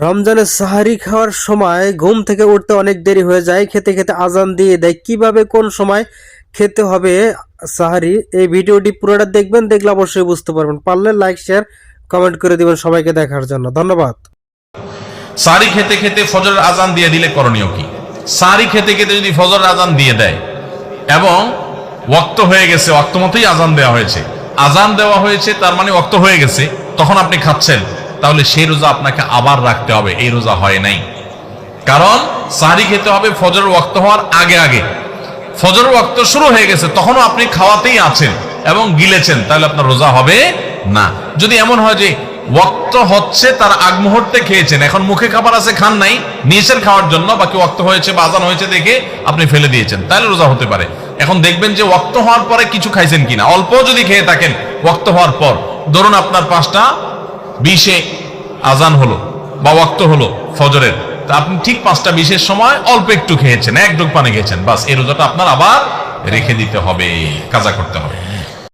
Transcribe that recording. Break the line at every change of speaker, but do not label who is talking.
রমজানের সাহারি খাওয়ার সময় ঘুম থেকে উঠতে অনেক দেরি হয়ে যায়, খেতে খেতে আজান দিয়ে দেয়। কিভাবে কোন সময় খেতে হবে সাহারি, এই ভিডিওটি পুরোটা দেখবেন, দেখলে অবশ্যই বুঝতে পারবেন। পারলে লাইক শেয়ার কমেন্ট করে দিবেন সবাইকে দেখার জন্য। ধন্যবাদ।
সাহারি খেতে খেতে ফজরের আজান দিয়ে দিলে করণীয় কি? সাহারি খেতে খেতে যদি ফজরের আজান দিয়ে দেয় এবং ওয়াক্ত হয়ে গেছে, ওয়াক্ত মতোই আজান দেওয়া হয়েছে, আজান দেওয়া হয়েছে তার মানে ওয়াক্ত হয়ে গেছে, তখন আপনি খাচ্ছেন, তাহলে সেই রোজা আপনাকে আবার রাখতে হবে, এই রোজা হয় নাই। কারণ সাহারি খেতে হবে ফজরের ওয়াক্ত হওয়ার আগে আগে। ফজরের ওয়াক্ত শুরু হয়ে গেছে, তখনও আপনি খাওয়াতেই আছেন এবং গিলেছেন, তাহলে আপনার রোজা হবে না। যদি এমন হয় যে ওয়াক্ত হচ্ছে তার আগ মুহূর্তে খেয়েছেন, এখন মুখে খাবার আছে, খান নাই, নিয়েছেন খাওয়ার জন্য, বাকি ওয়াক্ত হয়েছে বা আজান হয়েছে দেখে আপনি ফেলে দিয়েছেন, তাহলে রোজা হতে পারে। এখন দেখবেন যে ওয়াক্ত হওয়ার পরে কিছু খাইছেন কিনা, অল্প যদি খেয়ে থাকেন ওয়াক্ত হওয়ার পর, ধরুন আপনার 5:20 আজান হলো বা ওয়াক্ত হলো ফজরের, তা আপনি ঠিক 5:20 সময় অল্প একটু খেয়েছেন, এক ঢোক পানি খেয়েছেন, বাস এই রোজাটা আপনার আবার রেখে দিতে হবে, কাজা করতে হবে।